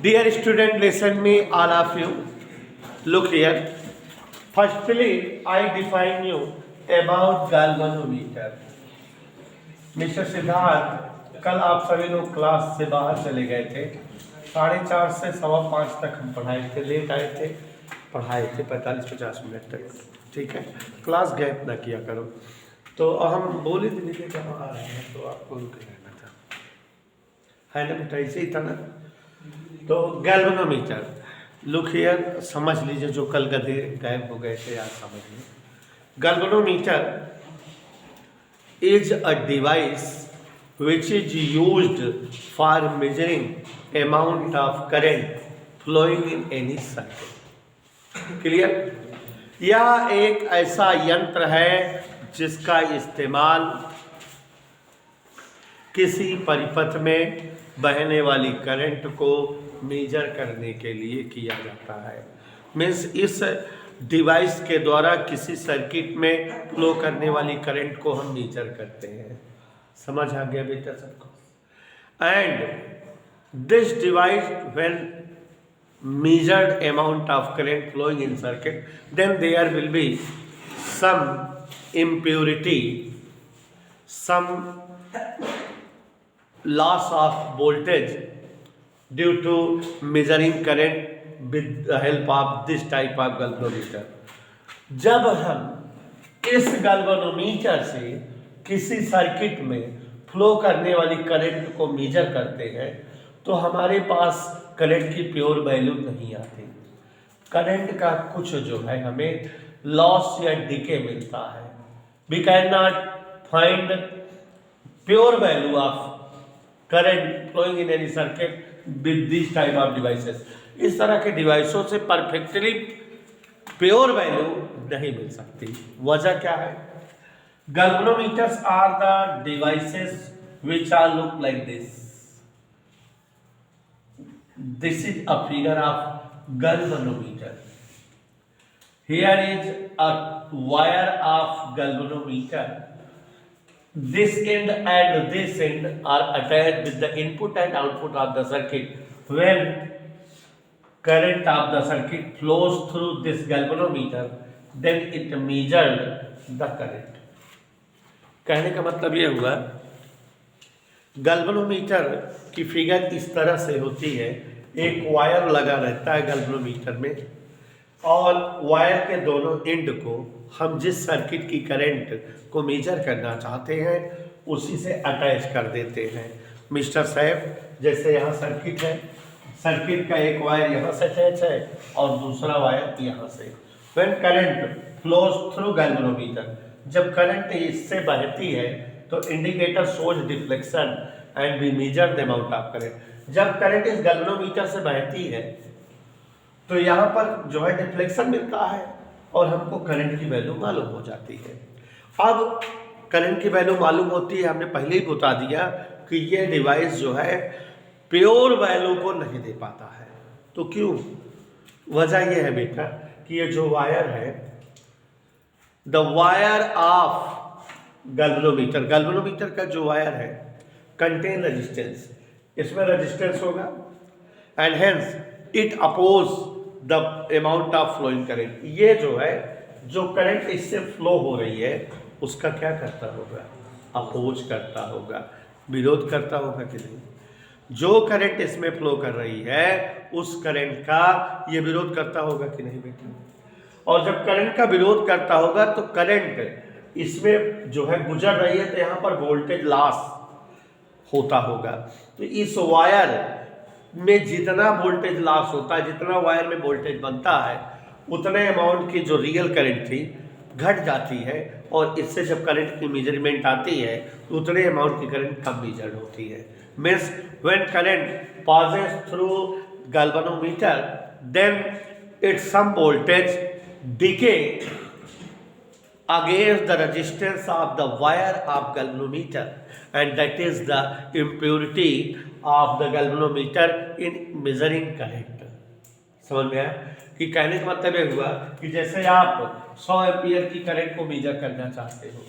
Dear student, listen me, all of you. Look here. Firstly, I define you about galvanometer. Mister Siddharth, कल आप सभी लोग class से बाहर चले गए थे। 4:30 से 5:15 तक हम पढ़ाए थे, लेट आए थे, पढ़ाए थे 45-50 मिनट तक। ठीक है, क्लास गैप ना किया करो। तो हम बोले थे कि जब आ रहे हैं तो आपको रुके रहना था, है ना बेटा? ऐसे ही था ना। तो गैल्वेनोमीटर, लुक हियर, समझ लीजिए। जो कल गधे गायब हो गए थे, आज समझ लीजिए। Galvanometer is a device which is used for measuring amount of current flowing in any circuit. Clear? यह एक ऐसा यंत्र है जिसका इस्तेमाल किसी परिपथ में बहने वाली करंट को मेजर करने के लिए किया जाता है। मीन्स इस डिवाइस के द्वारा किसी सर्किट में फ्लो करने वाली करंट को हम मेजर करते हैं। समझ आ गया बेटा सबको? And this device when measured amount of current flowing in circuit, then there will be some impurity, some loss of voltage due to measuring current with the help of this type of galvanometer. जब हम इस galvanometer से किसी circuit में flow करने वाली current को major करते हैं तो हमारे पास करंट की प्योर वैल्यू नहीं आती। करंट का कुछ जो है हमें लॉस या डिके मिलता है। We can not find pure value of current flowing in any circuit with this type of devices. इस तरह के डिवाइसों से परफेक्टली प्योर वैल्यू नहीं मिल सकती। वजह क्या है? Galvanometers are the devices which are look like this. This is a figure of galvanometer. Here is a wire of galvanometer. This end and this end are attached with the input and output of the circuit. When current of the circuit flows through this galvanometer, then it measured the current. कहने का मतलब ये हुआ, galvanometer की figure इस तरह से होती है। एक वायर लगा रहता है गैल्वेनोमीटर में और वायर के दोनों एंड को हम जिस सर्किट की करंट को मेजर करना चाहते हैं उसी से अटैच कर देते हैं। मिस्टर साहब, जैसे यहाँ सर्किट है, सर्किट का एक वायर यहाँ से अटैच है और दूसरा वायर यहाँ से। When current flows through galvanometer, जब करंट इससे बहती है तो indicator shows deflection and we measure the amount of current. जब करंट इस गैल्वेनोमीटर से बहती है तो यहाँ पर जो है डिफ्लेक्शन मिलता है और हमको करंट की वैल्यू मालूम हो जाती है। अब करंट की वैल्यू मालूम होती है, हमने पहले ही बता दिया कि ये डिवाइस जो है प्योर वैल्यू को नहीं दे पाता है। तो क्यों? वजह यह है बेटा कि ये जो वायर है, the wire of galvanometer, galvanometer का जो वायर है कंटेन रेजिस्टेंस, इसमें रेजिस्टेंस होगा and hence it oppose the amount of flowing current. ये जो है, जो करंट इससे फ्लो हो रही है उसका क्या करता होगा? अपोज करता होगा, विरोध करता होगा कि नहीं? जो करंट इसमें फ्लो कर रही है उस करंट का ये विरोध करता होगा कि नहीं बेटा? और जब करंट का विरोध करता होगा तो करंट इसमें जो है गुजर रही है तो यहाँ पर वोल्टेज लॉस होता होगा। तो इस वायर में जितना वोल्टेज लॉस होता है, जितना वायर में वोल्टेज बनता है, उतने अमाउंट की जो रियल करंट थी घट जाती है और इससे जब करंट की मेजरमेंट आती है तो उतने अमाउंट की करंट कम मेजर्ड होती है। Means when current passes through galvanometer, then its some voltage decay against the resistance of the wire of galvanometer, and that is the impurity of the galvanometer in measuring current. समझ में आया? कि कहने का मतलब ये हुआ कि जैसे आप 100 एम्पियर की करंट को मेजर करना चाहते हो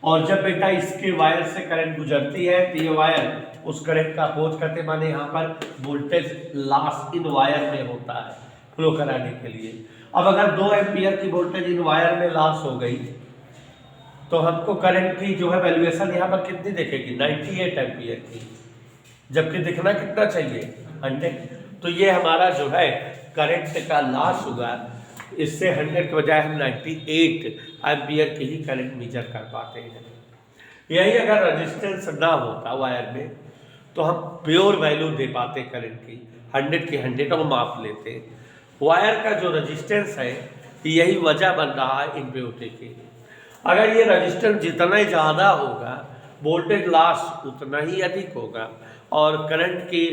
और जब बेटा इसके वायर से करंट गुजरती है तो ये वायर उस करंट का अपोज करते, माने यहाँ पर वोल्टेज लॉस इन वायर में होता है फ्लो कराने के लिए। अब अगर 2 एम्पियर की वोल्टेज इन वायर में लॉस हो गई तो हमको करंट की जो है वैल्यूएशन यहाँ पर कितनी दिखेगी, 98 एम्पियर की, जबकि दिखना कितना चाहिए, 100। तो ये हमारा जो है करंट का लॉस हुआ, इससे 100 के बजाय हम 98 एम्पियर की ही करंट मेजर कर पाते हैं। यही अगर रेजिस्टेंस ना होता वायर में तो हम प्योर वैल्यू दे पाते करंट की, 100 की 100 और माप लेते। वायर का जो रेजिस्टेंस है यही वजह बन रहा है इम्प्योरिटी की। अगर ये रेजिस्टेंस जितना ही ज़्यादा होगा वोल्टेज लॉस उतना ही अधिक होगा और करंट की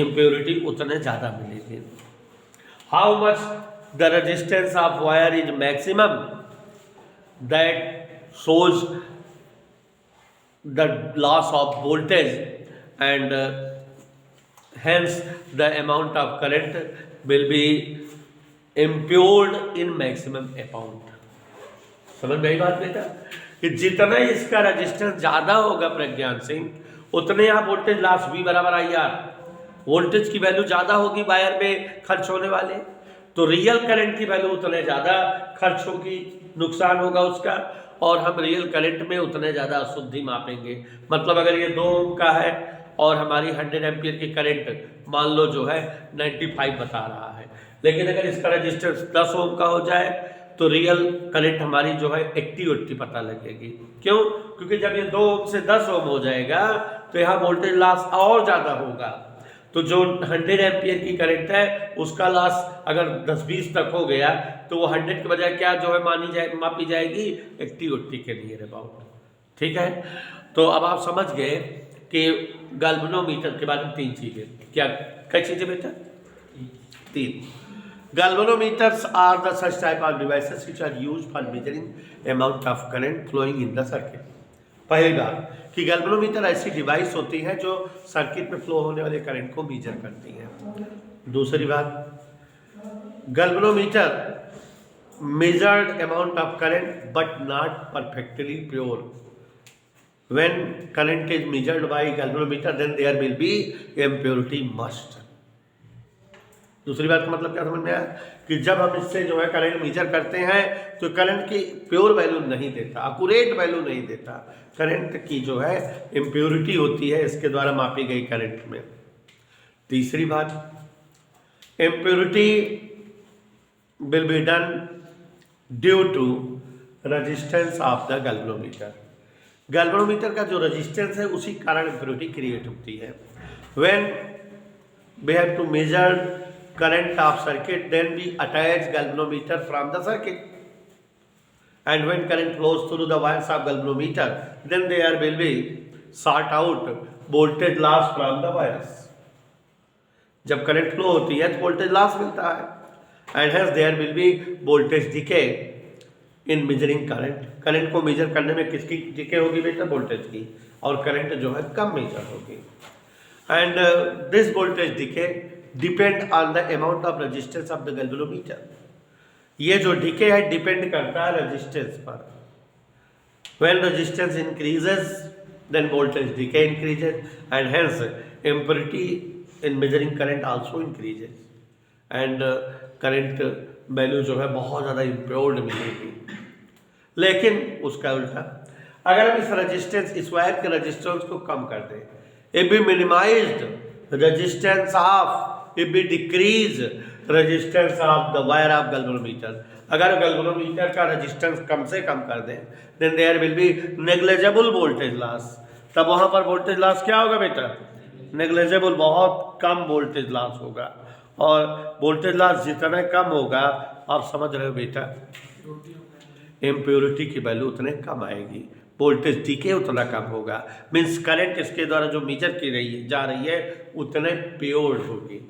इम्प्योरिटी उतने ज़्यादा मिलेगी। How much the resistance of wire is maximum, that shows the loss of voltage and hence the amount of current will be impured in maximum amount। समझ में आई बात बेटा कि जितना इसका रेजिस्टेंस ज़्यादा होगा प्रज्ञान सिंह, उतने यहाँ वोल्टेज लॉस V बराबर IR, वोल्टेज की वैल्यू ज़्यादा होगी वायर में खर्च होने वाले, तो रियल करंट की वैल्यू उतने ज़्यादा खर्च होगी, नुकसान होगा उसका, और हम रियल करंट में उतने ज़्यादा अशुद्धि मापेंगे। मतलब अगर ये 2 ओम का है और हमारी 100 एम्पियर की करंट मान लो जो है 95 बता रहा है, लेकिन अगर इसका रेजिस्टेंस 10 ओम का हो जाए तो रियल करंट हमारी जो है 80 पता लगेगी। क्यों? क्योंकि जब ये 2 ओम से 10 ओम हो जाएगा तो यहाँ वोल्टेज लॉस और ज़्यादा होगा। तो जो 100 एम्पियर की करंट है उसका लॉस अगर 10-20 तक हो गया तो वो 100 के बजाय क्या जो है मापी जाएगी 80 के नियर अबाउट। ठीक है, तो अब आप समझ गए कि गैल्वेनोमीटर के बारे में 3 चीज़ें, क्या कई चीज़ें बेटा? 3। Galvanometers are the such type of devices which are used for measuring amount of current flowing in the circuit। पहली बात कि गैल्वेनोमीटर ऐसी डिवाइस होती है जो सर्किट में फ्लो होने वाले करंट को मेजर करती है। दूसरी बात, galvanometer measured amount of current but not perfectly pure। When current is measured by galvanometer then there will be impurity must। दूसरी बात का मतलब क्या समझ में आया कि जब हम इससे जो है करंट मेजर करते हैं तो करंट की प्योर वैल्यू नहीं देता, एक्यूरेट वैल्यू नहीं देता, करंट की जो है इम्प्योरिटी होती है इसके द्वारा मापी गई करंट में। तीसरी बात, impurity will be done due to resistance of the galvanometer. Galvanometer का जो रेजिस्टेंस है उसी कारण इम्प्योरिटी क्रिएट होती है। When we have to measure current of circuit then we attach galvanometer from the circuit, and when current flows through the wires of galvanometer then there will be sort out voltage loss from the wires। जब current flow होती है तो voltage loss मिलता है, and hence there will be voltage decay in measuring current। Current को major करने में किसकी डिके होगी बेटा? वोल्टेज की, और करंट जो है कम मेजर होगी। and this voltage decay depend on the amount of resistance of the galvanometer. ये जो डिके है डिपेंड करता है रेजिस्टेंस पर। When resistance increases then voltage decay increases and hence impurity in measuring current also increases and current value जो है बहुत ज़्यादा इम्प्योर्ड मिलेगी। लेकिन उसका उल्टा, अगर हम इस रेजिस्टेंस, इस वायर के रेजिस्टेंस को कम कर दें, if be minimized resistance of, if we decrease resistance of the wire of galvanometer, अगर galvanometer का resistance कम से कम कर दें then there will be negligible voltage loss। तब वहाँ पर voltage loss क्या होगा बेटा? negligible, बहुत कम voltage loss होगा, और voltage loss जितना कम होगा आप समझ रहे हो बेटा, impurity की वैल्यू उतने कम आएगी, वोल्टेज डीके उतना कम होगा, मीन्स करंट इसके द्वारा जो मेजर की जा रही है उतने प्योर होगी।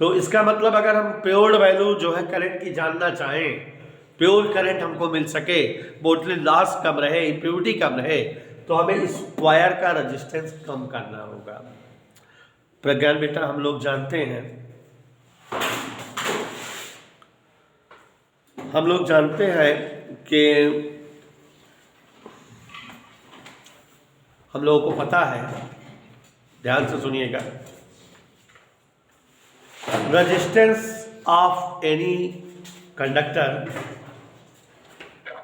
तो इसका मतलब अगर हम प्योर वैल्यू जो है करंट की जानना चाहें, प्योर करंट हमको मिल सके, वोल्टेज लॉस कम रहे, इम्प्योरिटी कम रहे, तो हमें इस वायर का रेजिस्टेंस कम करना होगा। प्रज्ञान बेटा हम लोग जानते हैं कि हम लोगों को पता है, ध्यान से सुनिएगा, resistance of any conductor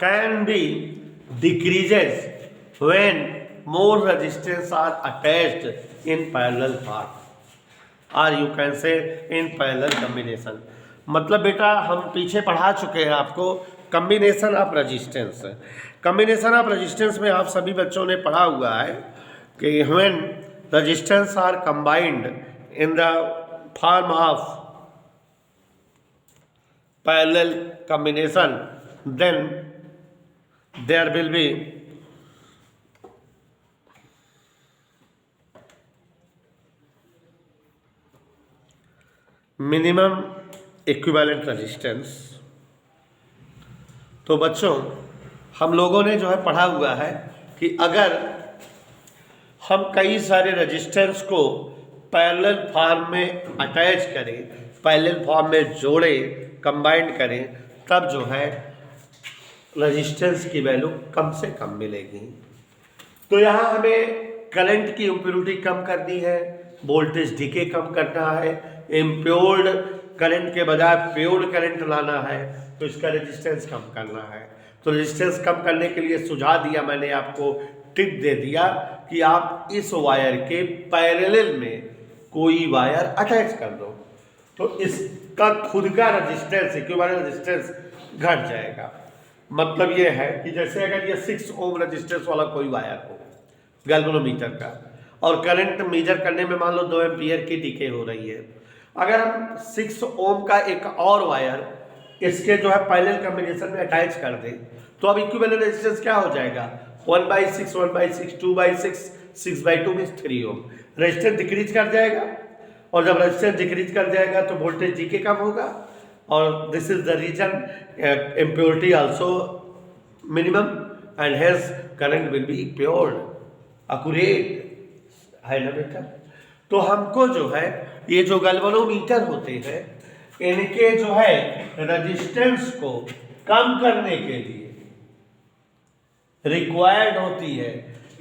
can be decreases when more resistance are attached in parallel path और you can say in parallel combination. मतलब बेटा हम पीछे पढ़ा चुके हैं आपको combination of resistance. Combination of resistance में आप सभी बच्चों ने पढ़ा हुआ है कि when resistance are combined in the form of parallel combination then there will be minimum equivalent resistance. तो बच्चों हम लोगों ने जो है पढ़ा हुआ है कि अगर हम कई सारे रेजिस्टेंस को पैरेलल फॉर्म में अटैच करें, पैरेलल फॉर्म में जोड़ें, कंबाइंड करें, तब जो है रेजिस्टेंस की वैल्यू कम से कम मिलेगी। तो यहाँ हमें करंट की इम्प्योरिटी कम करनी है, वोल्टेज डीके कम करना है, इम्प्योर्ड करंट के बजाय प्योर्ड करंट लाना है, तो इसका रेजिस्टेंस कम करना है। तो रेजिस्टेंस कम करने के लिए सुझाव दिया मैंने आपको, टिप दे दिया कि आप इस वायर के पैरेलल में कोई वायर अटैच कर दो, तो इसका खुद का रेजिस्टेंस, इक्विवेलेंट रेजिस्टेंस घट जाएगा। मतलब ये है कि जैसे अगर ये 6 ओम रेजिस्टेंस वाला कोई वायर हो गैल्वेनोमीटर का, और करंट मेजर करने में मान लो 2 एम्पीयर की डीके हो रही है, अगर हम 6 ओम का एक और वायर इसके जो है पैरेलल कॉम्बिनेशन में अटैच कर दें, तो अब इक्विवेलेंट रेजिस्टेंस क्या हो जाएगा, 1/6, 1/6, 2/6, 6/2 मीन्स 3 ओम। रेजिस्टेंस डिक्रीज कर जाएगा, और जब रेजिस्टेंस डिक्रीज कर जाएगा तो वोल्टेज डीके कम होगा, और this is the reason impurity also minimum and hence current will be pure accurate, है ना बेटा। तो हमको जो है ये जो गैल्वेनोमीटर होते हैं इनके जो है रेजिस्टेंस को कम करने के लिए रिक्वायर्ड होती है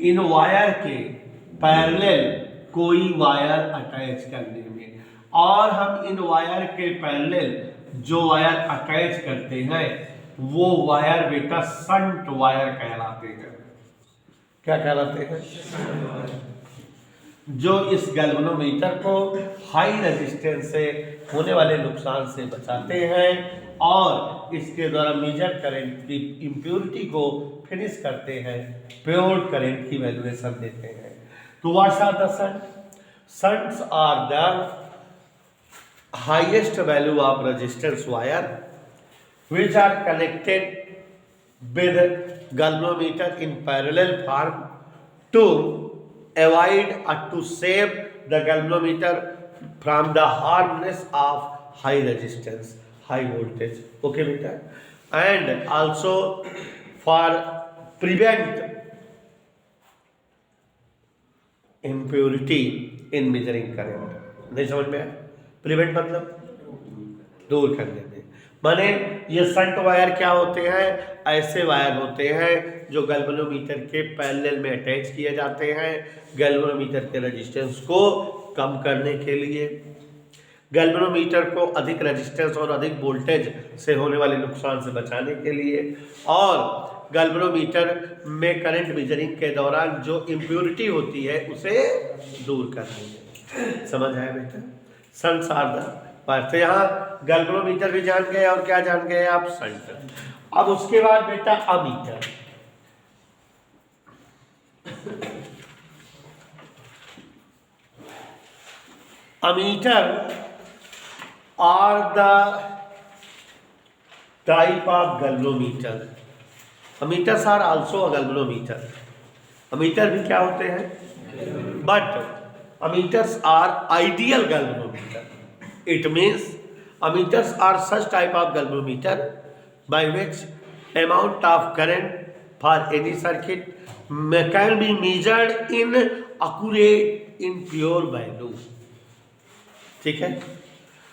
इन वायर के पैरेलल कोई वायर अटैच करने में, और हम इन वायर के पैरेलल जो वायर अटैच करते हैं वो वायर बेटा शंट वायर कहलाते हैं। क्या कहलाते हैं? जो इस गैल्वेनोमीटर को हाई रेजिस्टेंस से होने वाले नुकसान से बचाते हैं और इसके द्वारा मेजर करंट की इम्प्योरिटी को फिनिश करते हैं, प्योर करंट की वैल्यूएशन देते हैं। तो what's are the shunt? Shunts are the highest value of resistance wire which are connected with galvanometer in parallel form to avoid or to save the galvanometer from the harmness of high resistance, high voltage. Okay beta, and also for prevent impurity in measuring current. नहीं समझ में आया? Prevent मतलब दूर करने में, माने ये शंट वायर क्या होते हैं? ऐसे वायर होते हैं जो गैल्वेनोमीटर के पैरेलल में अटैच किए जाते हैं गैल्वेनोमीटर के रेजिस्टेंस को कम करने के लिए, गैल्वेनोमीटर को अधिक रेजिस्टेंस और अधिक वोल्टेज से होने वाले नुकसान से बचाने के लिए, और गैल्वेनोमीटर में करंट मेजरिंग के दौरान जो इम्प्योरिटी होती है उसे दूर करने में। समझ आया बेटा? Shunts are the wire. तो यहाँ गैल्वेनोमीटर भी जान गए, और क्या जान गए आप? शंट। अब उसके बाद बेटा ammeter. Ammeter are the type of galvanometer. Ammeters are also a galvanometer. Ammeter भी क्या होते हैं? But ammeters are ideal galvanometer. It means ammeters are such type of galvanometer by which amount of current for any circuit can be measured in accurate in pure value. ठीक है?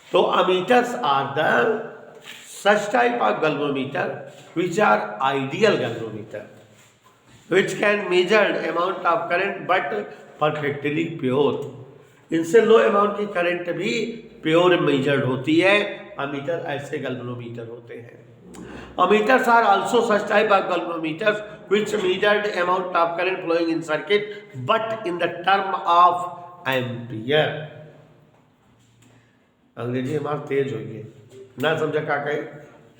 तो ammeters are the such type of galvanometer which are ideal galvanometer. which can measure amount of current but perfectly pure. इनसे लो amount की current भी pure measured होती है। Ammeter ऐसे galvanometer होते हैं। Ammeters are also such type of galvanometers which measured amount of current flowing in circuit but in the term of ampere. अंग्रेजी हमारा तेज हो गई, ना समझा क्या कहे,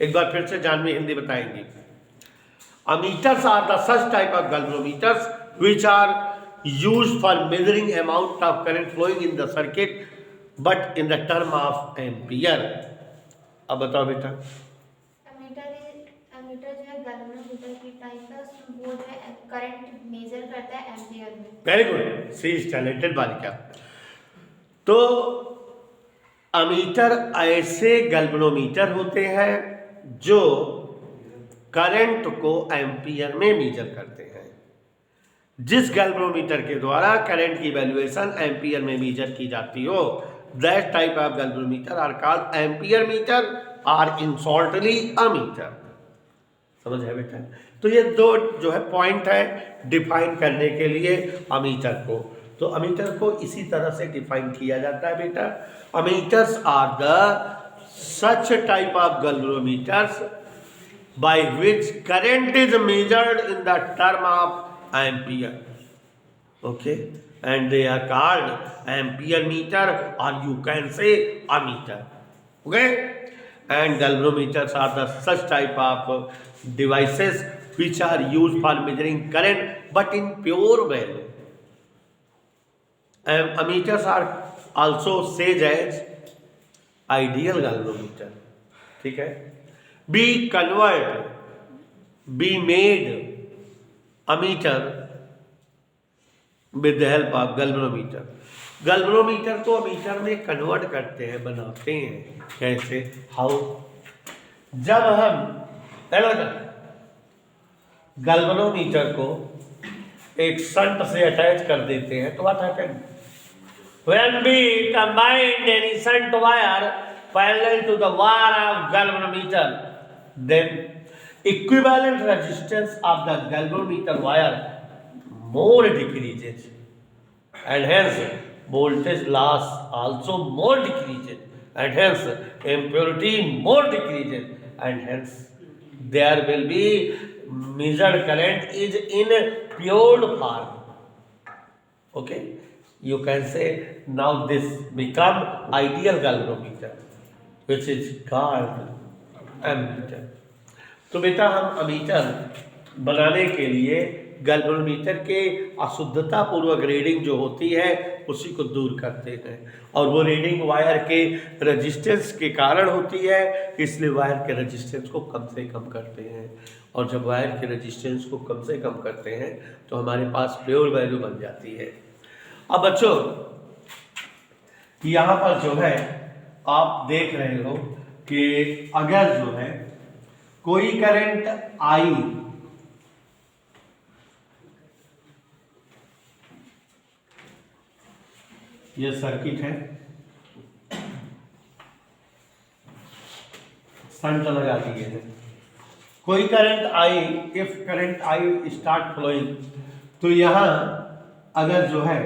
एक बार फिर से जानवी हिंदी बताएंगे। Ammeters are the such type of galvanometers which are used for measuring amount of current flowing in the circuit but in the term of ampere. अब बताओ बेटा। एमीटर जो है गैल्वेनोमीटर की टाइप है, उसमें वो जो है करंट मेजर करता है एम्पियर में। Very good, she is talented बालिका। तो अमीटर ऐसे गैल्वेनोमीटर होते हैं जो करंट को एम्पियर में मेजर करते हैं। जिस गैल्वेनोमीटर के द्वारा करंट की वैल्यूएशन एम्पियर में मेजर की जाती हो, that type of galvanometer are called ampere meter और इन शॉर्टली अमीटर। समझ है बेटा? तो ये दो जो है पॉइंट है डिफाइन करने के लिए अमीटर को। तो अमीटर को इसी तरह से डिफाइन किया जाता है बेटा। Ammeters are the such type of galvanometers by which current is measured in the term of ampere, okay, and they are called ampere meter or you can say ammeter, okay. And galvanometers are the such type of devices which are used for measuring current but in pure value. And ammeters are also said as ideal galvanometer, ठीक है। be made ammeter with the help of galvanometer. Galvanometer को ammeter में convert करते हैं, बनाते हैं। कैसे? How? जब हम गैल्वेनोमीटर को एक शंट से अटैच कर देते हैं तो what happens? When we combine any shunt wire parallel to the wire of galvanometer, then equivalent resistance of the galvanometer wire more decreases and hence voltage loss also more decreases and hence impurity more decreases and hence there will be measured current is in pure form, okay. You can say now this become ideal galvanometer which is called ammeter. तो बेटा हम ammeter बनाने के लिए galvanometer के अशुद्धता पूर्वक reading जो होती है उसी को दूर करते हैं और वो रीडिंग वायर के रेजिस्टेंस के कारण होती है, इसलिए वायर के रेजिस्टेंस को कम से कम करते हैं। और जब वायर के रेजिस्टेंस को कम से कम करते हैं तो हमारे पास प्योर वैल्यू बन जाती है। अब बच्चों यहाँ पर जो है आप देख रहे हो कि अगर जो है कोई करंट आई ये सर्किट है, शंट लगा दिए हैं, कोई करंट आई, if current I start flowing, तो यहाँ अगर जो है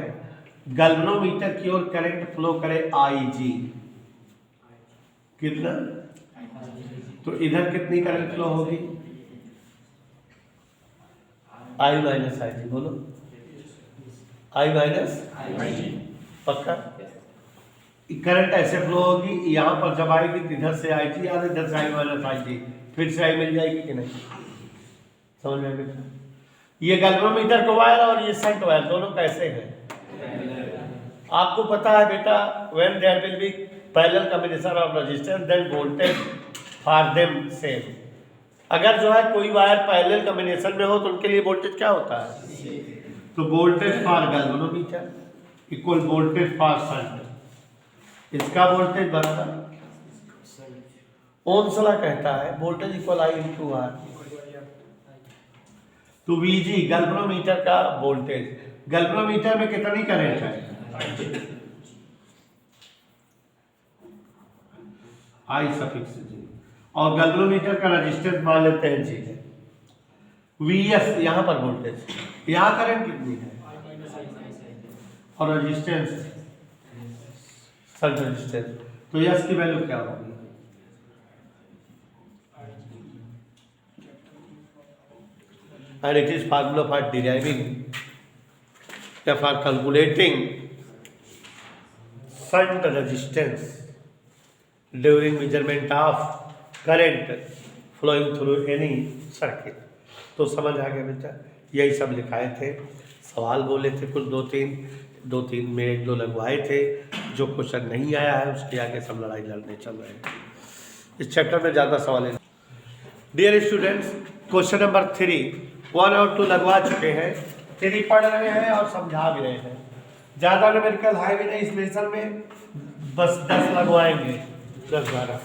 गैल्वेनोमीटर की ओर करंट फ्लो करे आई जी, कितना? तो इधर कितनी करंट फ्लो होगी? आई माइनस आई जी, बोलो आई माइनस आई जी, पक्का? करंट ऐसे फ्लो होगी, यहाँ पर जब आएगी तो इधर से आई जी और इधर से आई माइनस आई जी, फिर से आई मिल जाएगी कि नहीं? समझ में बेटा? ये गैल्वेनोमीटर को वायर और ये शंट वायर दोनों कैसे हैं आपको पता है बेटा? When there will be parallel combination of resistance then voltage for them same. अगर जो है कोई वायर पैरेलल कॉम्बिनेशन में हो तो उनके लिए वोल्टेज क्या होता है? तो voltage for galvanometer equal voltage for shunt. इसका वोल्टेज बराबर ओम्स लॉ कहता है voltage equal I into R. तो वीजी गैल्वेनोमीटर का वोल्टेज, गैल्वेनोमीटर में कितनी करंट है? आई सफिक्स जी, और गैल्वेनोमीटर का रेजिस्टेंस मान लेते हैं जी है। Vs यहाँ पर वोल्टेज, यहाँ करंट कितनी है और रेजिस्टेंस सेल्फ रेजिस्टेंस, तो यस की वैल्यू क्या होगी? And it is formula for deriving या for calculating shunt resistance during measurement of current flowing through any circuit. तो समझ आ गया बेटा, यही सब लिखाए थे, सवाल बोले थे कुछ दो तीन में एक दो लगवाए थे। जो क्वेश्चन नहीं आया है उसके आगे सब लड़ाई लड़ने चल रहे हैं। इस चैप्टर में ज़्यादा सवाल है। डियर स्टूडेंट्स, क्वेश्चन नंबर 3 1 और 2 लगवा चुके हैं, 3 पढ़ रहे हैं और समझा भी रहे हैं। ज़्यादा न्यूमेरिकल है भी नहीं इस लेसन में, बस 10 लगवाएंगे, 10-12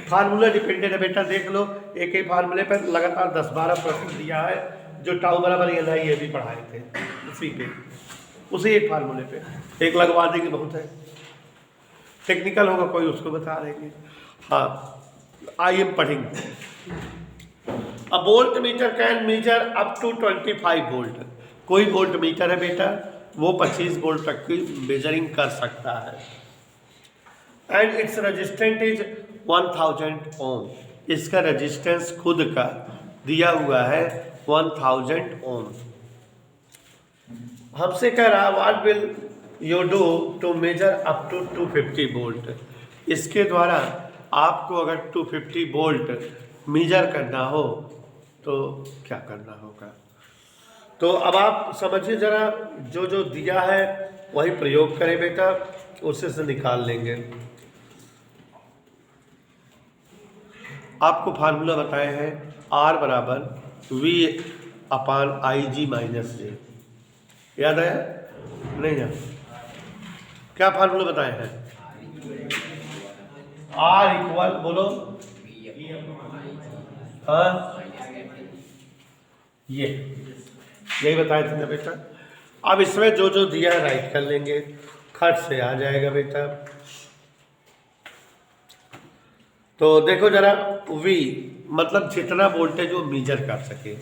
फार्मूला डिपेंडेंट है बेटा। देख लो, एक ही फार्मूले पर लगातार 10-12 प्रश्न दिया है, जो टाउ बराबर ये भी पढ़ाए थे उसी एक फार्मूले पे। एक लगवा देंगे, बहुत है। टेक्निकल होगा कोई उसको बता देंगे। हाँ, आइए पढ़ेंगे। A voltmeter can measure up to 25 volt. कोई वोल्ट मीटर है बेटा, वो 25 वोल्ट तक की मेजरिंग कर सकता है। एंड इट्स रेजिस्टेंस इज 1000 ओम। इसका रेजिस्टेंस खुद का दिया हुआ है 1000 ओम। हमसे कह रहा है what will you do to measure up to 250 volt. इसके द्वारा आपको अगर 250 वोल्ट मेजर करना हो तो क्या करना होगा। तो अब आप समझिए ज़रा, जो जो दिया है वही प्रयोग करें बेटा, उससे से निकाल लेंगे। आपको फार्मूला बताए हैं R बराबर V/IG-J। याद है? नहीं याद? क्या फार्मूला बताए हैं? R इक्वल, बोलो। हाँ, यही बताए थे ना बेटा। अब इसमें जो जो दिया है राइट कर लेंगे, खट से आ जाएगा बेटा। तो देखो जरा, V मतलब जितना वोल्टेज वो मेजर कर सके।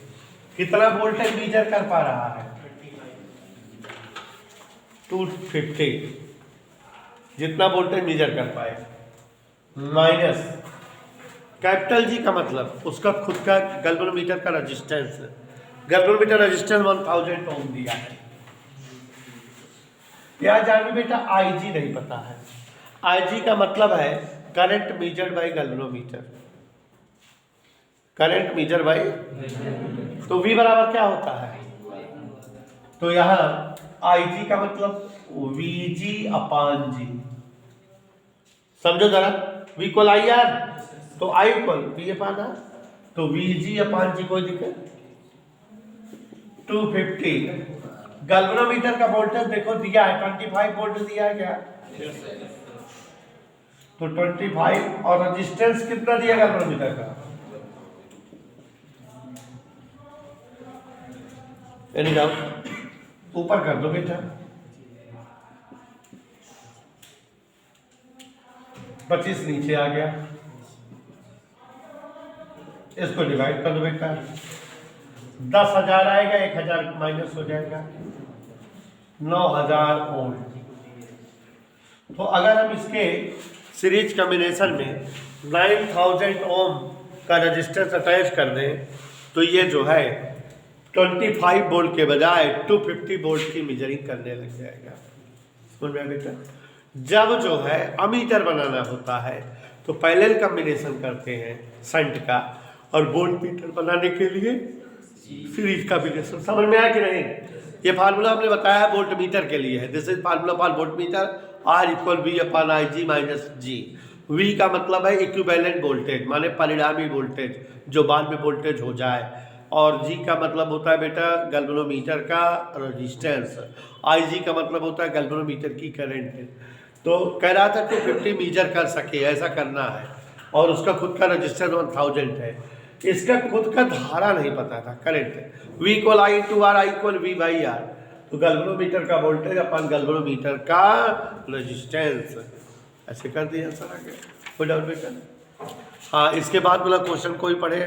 कितना वोल्टेज मेजर कर पा रहा है? 250, जितना वोल्टेज मेजर कर पाए, माइनस कैपिटल जी का मतलब उसका खुद का गैल्वेनोमीटर का रेजिस्टेंस। गैल्वेनोमीटर रेजिस्टेंस 1000 ओम दिया है। यार जानिए बेटा, IG नहीं पता है। IG का मतलब है current measured by galvanometer. Current measure by, तो V बराबर क्या होता है? तो यहाँ IG का मतलब VG/G। समझो जरा, V इक्वल I R, तो I इक्वल V/R, तो VG/G कोई दिक्कत। 250 गैल्वेनोमीटर का वोल्टेज देखो दिया है 25 वोल्ट दिया है क्या? तो 25 और रेजिस्टेंस कितना दिया गैल्वेनोमीटर का? Any doubt? ऊपर कर दो बेटा, 25 नीचे आ गया, इसको डिवाइड कर दो बेटा। 10,000 आएगा, 1,000 माइनस हो जाएगा, 9,000 ओम। तो अगर हम इसके सीरीज कॉम्बिनेशन में 9000 ओम का रेजिस्टेंस अटैच कर दें तो ये जो है 25 वोल्ट के बजाय 250 वोल्ट की मेजरिंग करने लग जाएगा। समझ में बेटा? जब जो है अमीटर बनाना होता है तो पैरेलल कॉम्बिनेशन करते हैं शंट का, और वोल्ट मीटर बनाने के लिए सीरीज कॉम्बिनेशन। समझ में आया कि नहीं? ये फार्मूला हमने बताया है वोल्ट मीटर के लिए है। This is formula for volt meter. R equal V/IG-G। V का मतलब है इक्विवेलेंट वोल्टेज, माने परिणामी वोल्टेज जो बाद में वोल्टेज हो जाए, और G का मतलब होता है बेटा गैल्वेनोमीटर का रेजिस्टेंस। IG का मतलब होता है गैल्वेनोमीटर की करंट। तो कह रहा था 250 मेजर कर सके, ऐसा करना है, और उसका खुद का रेजिस्टेंस 1000 है। इसका खुद का धारा नहीं पता था, current. V equal I/R, I equal V/R। तो गैल्वेनोमीटर का वोल्टेज अपन गैल्वेनोमीटर का रेजिस्टेंस, ऐसे कर दिया सर आगे। कोई डाउट बेटा? हाँ, इसके बाद बोला क्वेश्चन कोई पढ़े।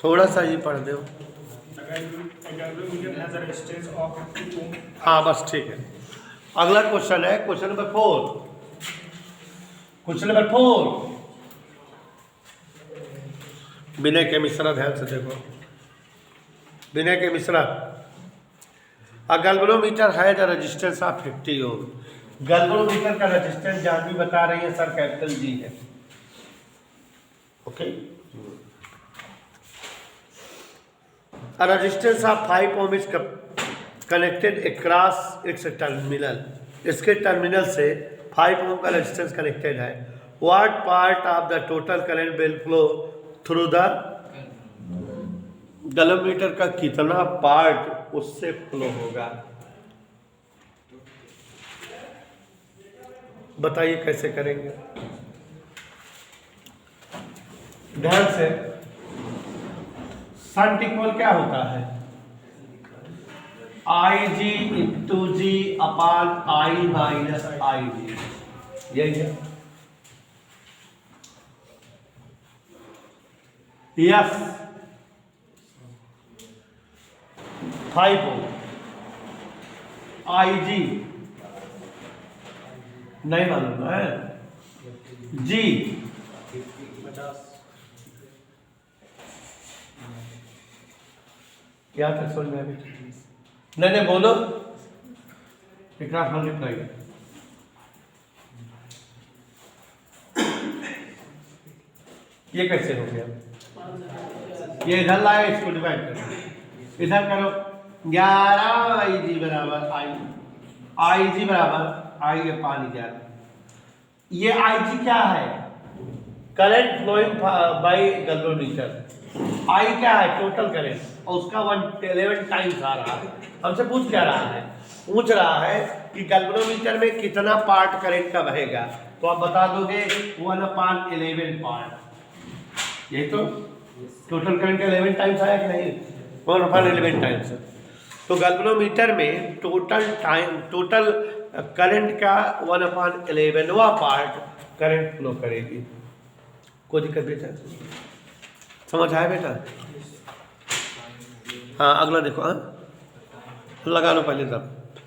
थोड़ा सा ही पढ़ दो। Galvanometer has a resistance of 50 ohm. हाँ बस ठीक है। अगला क्वेश्चन है question number 4। Question number 4, Vinay K Mishra ध्यान से देखो। Vinay K Mishra, a galvanometer has a resistance of 50 ohm. Galvanometer का रेजिस्टेंस जहां भी बता रही है सर कैपिटल जी है। Okay, a resistance of 5 ohm is connected across its terminal। इसके टर्मिनल से 5 ohm का रेजिस्टेंस कनेक्टेड है। What part of the total current will flow through the galvanometer का कितना पार्ट उससे फ्लो होगा? बताइए कैसे करेंगे? ध्यान से, शंट इक्वल क्या होता है? आई जी इंटू जी अपान आई माइनस आई जी, यही है। यस 5 ओम आई जी नहीं मालूम है जी 50। क्या तक समझ में आया? नहीं बोलो, मल्टीप्लाई। ये कैसे हो गया? ये इधर लाए, इसको डिवाइड करो, इधर करो। 11 आई जी बराबर आई जी बराबर आई अपान 11। ये आई जी क्या है? Current flowing by galvanometer. I क्या है? टोटल करंट, और उसका 111 टाइम्स आ रहा है। हमसे पूछ क्या रहा है? पूछ रहा है कि गैल्वेनोमीटर में कितना पार्ट करंट का बहेगा, तो आप बता दोगे 1/11 पार्ट। यही तो टोटल करंट 11 टाइम्स आया कि नहीं? 1/11 टाइम्स। तो गैल्वेनोमीटर में टोटल करंट का 1/11वां पार्ट करंट फ्लो करेगी। कोई दिक्कत बेटा? समझ आया बेटा? हाँ अगला देखो। हाँ लगा लो पहले सब।